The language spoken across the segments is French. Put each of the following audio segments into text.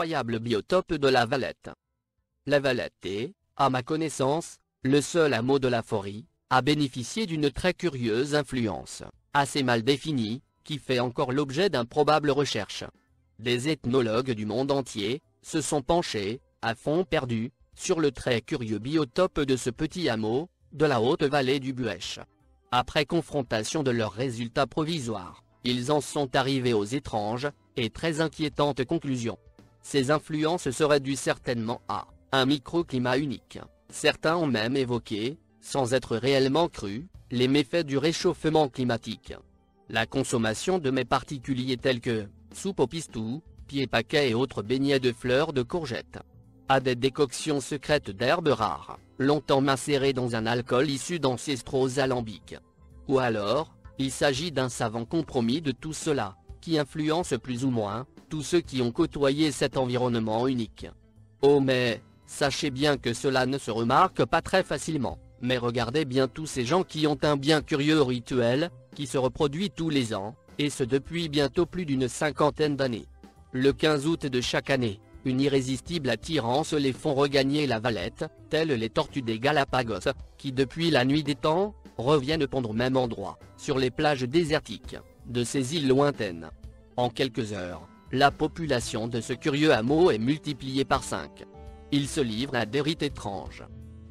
l'incroyable biotope de la Valette. La Valette est, à ma connaissance, le seul hameau de la Forêt à bénéficier d'une très curieuse influence, assez mal définie, qui fait encore l'objet d'improbables recherches. Des ethnologues du monde entier se sont penchés, à fond perdu, sur le très curieux biotope de ce petit hameau, de la haute vallée du Buëch. Après confrontation de leurs résultats provisoires, ils en sont arrivés aux étranges et très inquiétantes conclusions. Ces influences seraient dues certainement à un microclimat unique. Certains ont même évoqué, sans être réellement crus, les méfaits du réchauffement climatique. La consommation de mets particuliers tels que soupe au pistou, pieds paquets et autres beignets de fleurs de courgettes, à des décoctions secrètes d'herbes rares, longtemps macérées dans un alcool issu d'ancestraux alambics. Ou alors, il s'agit d'un savant compromis de tout cela, qui influence plus ou moins tous ceux qui ont côtoyé cet environnement unique. Oh mais, sachez bien que cela ne se remarque pas très facilement, mais regardez bien tous ces gens qui ont un bien curieux rituel, qui se reproduit tous les ans, et ce depuis bientôt plus d'une cinquantaine d'années. Le 15 août de chaque année, une irrésistible attirance les font regagner la Valette, telles les tortues des Galapagos, qui depuis la nuit des temps, reviennent pondre au même endroit, sur les plages désertiques, de ces îles lointaines. En quelques heures, la population de ce curieux hameau est multipliée par 5. Ils se livrent à des rites étranges.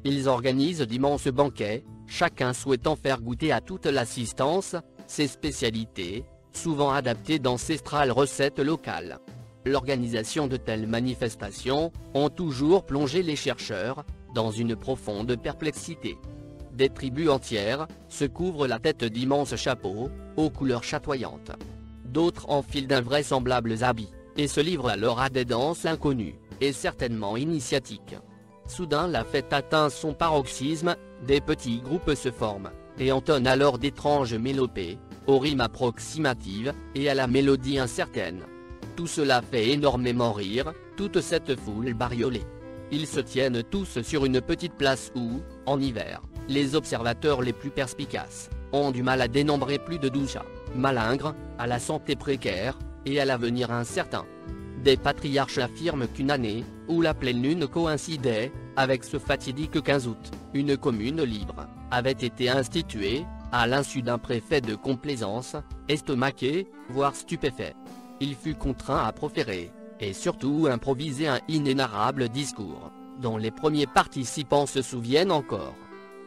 Ils organisent d'immenses banquets, chacun souhaitant faire goûter à toute l'assistance ses spécialités, souvent adaptées d'ancestrales recettes locales. L'organisation de telles manifestations ont toujours plongé les chercheurs dans une profonde perplexité. Des tribus entières se couvrent la tête d'immenses chapeaux, aux couleurs chatoyantes. D'autres enfilent d'invraisemblables habits, et se livrent alors à des danses inconnues, et certainement initiatiques. Soudain la fête atteint son paroxysme, des petits groupes se forment, et entonnent alors d'étranges mélopées, aux rimes approximatives, et à la mélodie incertaine. Tout cela fait énormément rire, toute cette foule bariolée. Ils se tiennent tous sur une petite place où, en hiver, les observateurs les plus perspicaces ont du mal à dénombrer plus de 12 chats, malingres, à la santé précaire, et à l'avenir incertain. Des patriarches affirment qu'une année, où la pleine lune coïncidait avec ce fatidique 15 août, une commune libre avait été instituée, à l'insu d'un préfet de complaisance, estomaqué, voire stupéfait. Il fut contraint à proférer, et surtout improviser un inénarrable discours, dont les premiers participants se souviennent encore.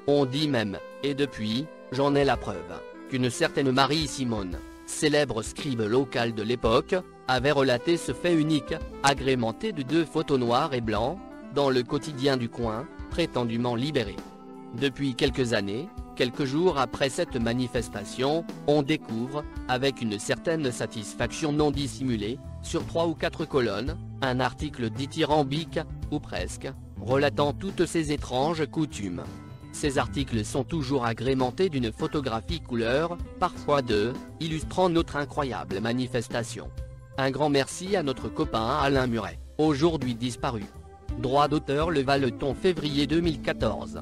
On dit même, et depuis, j'en ai la preuve, qu'une certaine Marie-Simone, célèbre scribe locale de l'époque, avait relaté ce fait unique, agrémenté de 2 photos noires et blancs, dans le quotidien du coin, prétendument libéré. Depuis quelques années, quelques jours après cette manifestation, on découvre, avec une certaine satisfaction non dissimulée, sur 3 ou 4 colonnes, un article dithyrambique, ou presque, relatant toutes ces étranges coutumes. Ces articles sont toujours agrémentés d'une photographie couleur, parfois illustrant notre incroyable manifestation. Un grand merci à notre copain Alain Muret, aujourd'hui disparu. Droit d'auteur Le Valeton, février 2014.